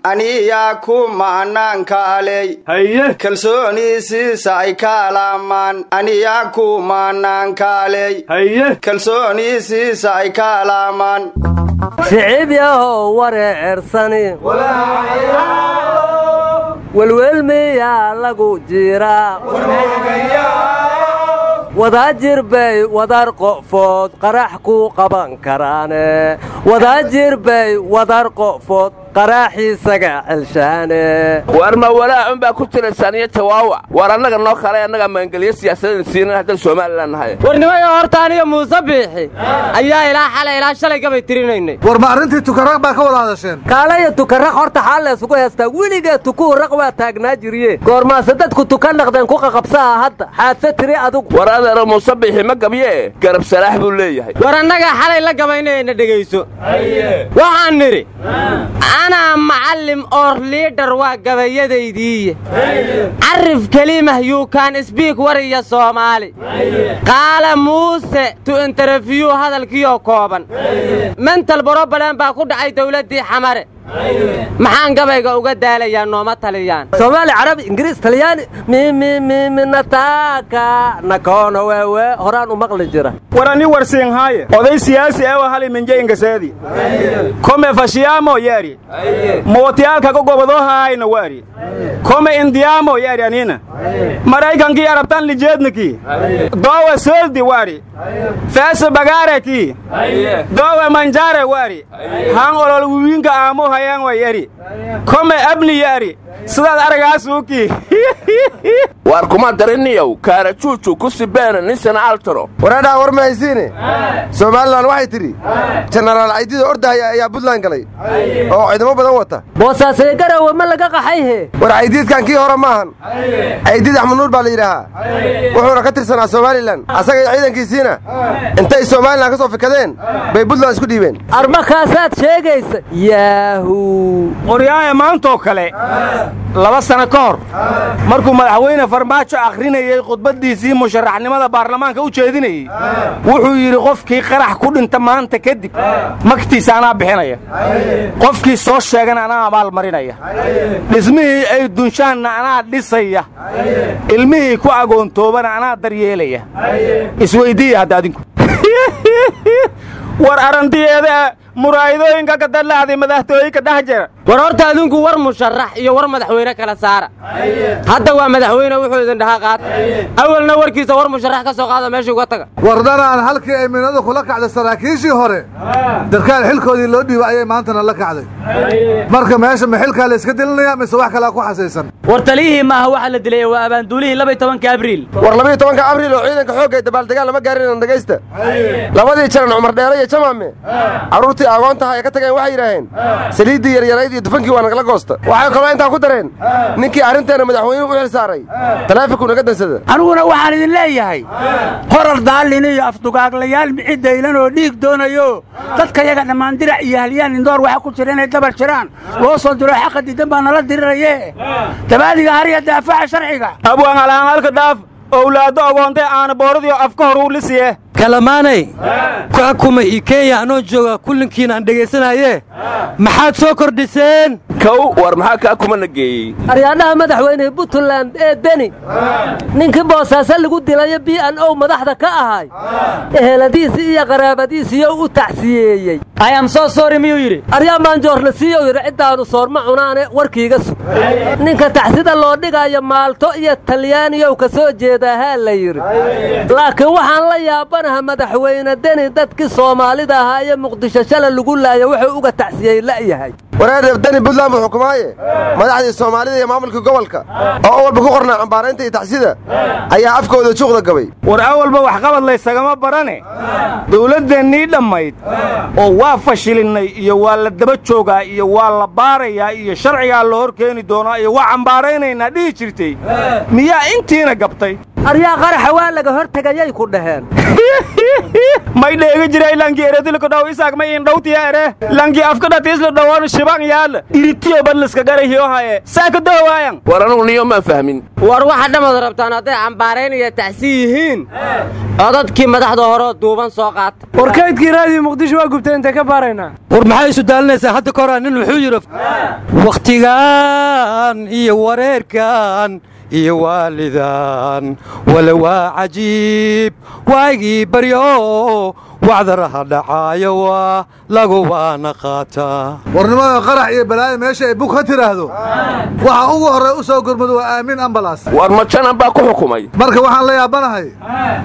أنياكو معنان كالي كالسوني سيساي كالامان أنياكو معنان كالي كالسوني سيساي كالامان شعب ياهو ورعرساني ولا عياو والويلمي يا لغو جيرا وداجر بي ودار قفود قرحكو قبان كراني وداجر بي ودار قفود قراحي سقع الشاني وارما ولا عمبا كنت لسانية تواوع وارناك النوع خلايا انك منقلية سياسة سينا حتى السومال لانهاي ورنما يهورتاني موصبيحي ايا الى حالة الى شالي قبي ترينيني ورما ارنتي تكرق باكو ولا هذا شين كالايا تكرق هورتا حالة سوكو يستا وليقا تكو رقوة تاقنا جريه كورما سددكو تكنق دين كوكا قبساها هادا حادثة تري ادوك ورانا موصبيحي ما قبيه قرب سلاح بوليه ورناك حالة الى قبيني ندقيسو وحان نري أنا معلم أور ليدر وقبيدي عرف كلمة يو كان سبيك وريا صومالي قال موسى تو انترفيو هذا الكيو كوبان من تلبروبلان باكود عي دولتي حمر maxaan gabayga uga daalayaa nooma taliyaan Soomaali Carabi Ingiriis Talyaani mi nataka nakono wewe horaan u maqli jira warani warsiin haaye oday siyaasi ah hal minje ingasaadi kome fashiamo yari mootiyalka gogobodo haayna wari kome indiamo yari anina maraykanki arabtan lijeedniki doowa soldi wari faasa bagareki doowa manjare wari han olol wiinga amo hayaan way yari kome abni yari sidaad aragaasuuki war kuma dariniyow kaara juuju ku sibeena nisan altro warada warmaysiine Soomaaliland waxay tiri General Aidida ordaya ayaa Puntland galay oo ciidamo badan wata boosaasay garaw ma laga qaxayhe war Aididkan kii hore maahan Aidid Axmed Nuur baa la yiraahdaa wuxuuna ka tirsanaa Soomaaliland asaga ciidankiisina intay Soomaaliland ka soo fikadeen bay Puntland isku dhiibeen armakaasaad sheegaysa yaahu qoryaha maanta kale 2 sano ka hor markuu madaxweyne farmaajo akhrinayay khudbadiisii musharaxnimada baarlamaanka u jeedinayay wuxuu yiri qofkii qarax ku dhinta maanta kadib magtiisa ana bixinaya qofkii soo sheegana ana abaal marinaya dhismihii ay dunshaan ana dhisaya ilmihii ku agoontoobana ana daryeelaya isweydiiya hadda adinku war arantiyeeda muraayadooyinka ka dalaacday madaxtooyinka dhaxjira war horta adinku war musharax iyo war madaxweyne kala saara hadda waa madaxweyne wuxuu idin dhaha qaad awalna warkiisa war musharax ka soo qaada meesha uga taga wardana halkii ay minadu kula kacday saraakiishii hore dadkaan xilkoodii loo dhiibay ay maantana la kacday marka meesha ma xilka la iska dilinaya mise wax kale ku xasaysan war taliyihii ma waxa la dilay waa abaanduulihii 12 abriil war 12 abriil oo ciidanka xoogga dabaal dagaal lama gaarin dhageysta labadii jaran Umar Dheere iyo Jamaame arurtii agoonta ay ka tageen waxay yiraahdeen saliidii yaryarayd iyo dufankii waan kala goosta waxay kala inta ku dareen ninkii arinteena madaxweynuhu u xil saaray taleefanku naga dansada aniguna waxaan idin leeyahay qorar daalin iyo afdugaaglayaal mixidaylan oo dhiig doonayo dadka yaga dhamaan dirac iyo halyaan indoor waxa ku jira inay dabar jiraan loo soo diro xaqadii dambana la diriraye tabaadiga hariya daafaca sharciga abwaan alaan halka dhaaf awlaado agoonta aan booradiyo afka hor u lisiye kalamaanay ku xukuma Kenya anoo jooga kullinkiina aan dhageysanaye maxaad soo kordhiseen kow war maxaa ka kuma nageeyay aryaadaha madaxweyne Puntland ee Deni ninkii boosaasa lagu dilay BNO madaxda ka ahay eheladiisi iyo qaraabadiisi u taxsiyeeyay I am so sorry miyuu yiri aryamaan joorna siiyo yiri cidaanu soorma cunaane warkiiga sug ninka taxsida loo dhigayo maalto iyo Talyaaniyo ka soo jeedaa la yiri laakiin waxaan la yaabanahay madaxweyne Deni dadkii Soomaalida ahaa ee Muqdisho shala lagu laayo wuxuu uga taxsiyay la yahay waraad Deni Puntland xukumaye madaxdii Soomaalida iyo maamulka gobolka oo walba ku qornaa cambaareynta taxsida ayaa afkooda juuqda gabay war awalba wax qabad la isagama barane dawladdeennii dhamayd oo waa fashilinay iyo waa la daba joogaa iyo waa la baarayaa iyo sharciga loo horkeeni doonaa iyo waa cambaareynayna dhigi jirtay miyaa intiina gabtay aryaa qaraxa waa laga hortagayay ku dhaheen may dheega jiray langi eredil ko dhaw isaaq may in dhawti ere langi afka dhatis la dhawaan shibaan yaal iritiyo badliska garayo haye saaka dawaayan war anu niyo ma fahmin war waxa dhamad rabtaan haday cambaareen iyo tacsiyihiin dadkii madaxda hore duuban soo qaat warkaydkii raadiyo muqdisho waa gubtay inta ka baarayna war maxay isu daalinaysaa hadda ka hor nin wuxuu yiri waqtigan iyo wareerkan iyo waalidan wala waa cajiib waagii baryo wacdaraha dhacaayo waa lagu waana qaataa warnimada qarax iyo balaayo meesha ay bug ka tiraahdo waxa ugu horey u soo gurmado waa aamin ambalaas war majan baa ku xukumay marka waxaan la yaabanahay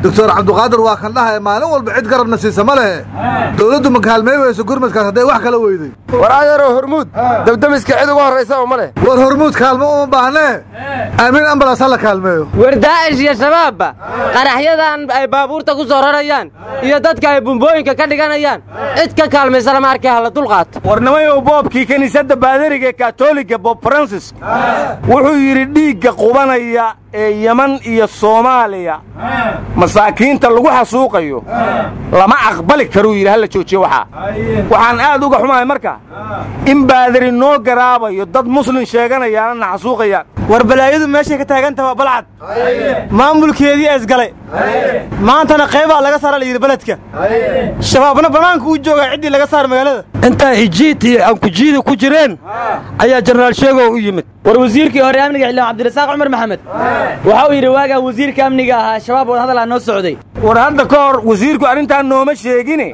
doctor Cabduqaadir waa kan dhahay maalin walba cid garabna siisa ma leh dawladdu ma kaalmay weyso gurmadkaas haday wax kala weyday war adeero hormuud dabdamiska cid ugu horeysa ma leh war hormuud kaalmo uma baahnee aamin ambalaas la kaalmeeyo war Daesh iyo shabaab qaraxyadan ay baabuurta ku soo rarayaan iyo dadka ay bumbooyinka ka dhiganayaan cid ka kaalmaysan markii hal dulqaad warnamayo boobkii kaniisada baadariga Catholic Pope Francis wuxuu yiri dhiigga qubanaya ee Yemen iyo Soomaaliya masaakiinta lagu xasuuqayo lama aqbali karo yiri hal joojiyo waxaan aad uga xumahay marka in baadari noo garaabayo dad muslim sheeganayaan xasuuqayaan war balaayadu meesha ka taagantaa balcad maamulkeedii isgalay maantana qayba laga saaray yiri baladka shabaabna banaanka uu jooga cidii laga saar magaalada inta hijiiti aan ku jiido ku jireen ayaa jeneraal sheego u yimid war wasiirkii hore amniga xilli Cabdirasaaq Umar Maxamed waxa uu yiri waaga wasiirka amniga ahaa shabaab wada hadal aan noo socday war hadda ka hor wasiirku arintan nooma sheegine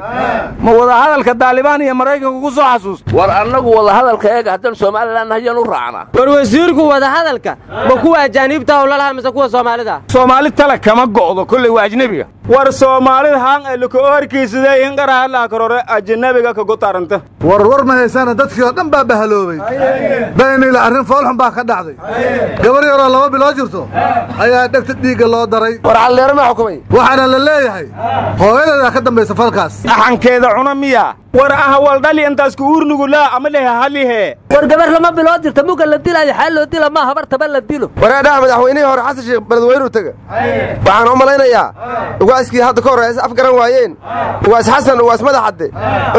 ma wada hadalka Taliban iyo Mareykanka ku soo xasuus war annagu wada hadalka eega hadan Soomaaliland hayaan u raacna war wasiirku wada hadalka ma kuwa ajaanibta oo la mise kuwa Soomaalida Soomaali tala kama go'do kulli waa ajnabiga war Soomaalida haan ay lako orkiisada in qaraha la karore ajnabiga ka gotaranta war ma haysan dadkii oo dhan baa bahaloobay bayni la arin foolxun baa ka dhacday gabar yar oo 2 bilood jirto ayaa dhagta dhiiga loo daray war caleer ma xukumay waxana la leeyahay hooyada ka dambaysa falkaas axankeeda cuna miya war ahwal dhali intaas ku urnugu la ama leeyahay halihe war gabar 2 bilood jirta muga la dilay xal loo dila ma habarta la dilo waraadaha madaxweynaha hore Xasan Sheekh Baladweyne taga waxaan u malaynayaa ugaaskii hadda ka horeeyay af garan waayeen ugaas Xasan ugaas madaxade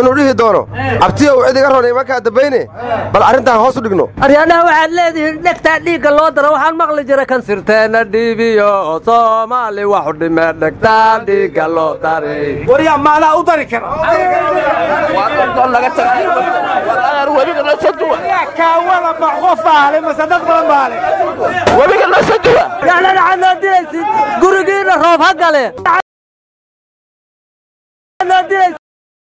inuu dhihi doono abtiyo ciidiga roonay marka dabayne bal arintan hoos u dhigno aryaanaha waxaad leedahay dhagta dhiiga loo daro waxaan maqli jiray kan sirteena dhibiyo Soomaali wax u dhimay dhagta dhiiga loo daray war yaa maala u dari kara waa laga tagay war wariga la sadwa ka wala baqofaale masadad badan baale wariga la sadwa yaa la caddeeyay gurigeena roob ha gale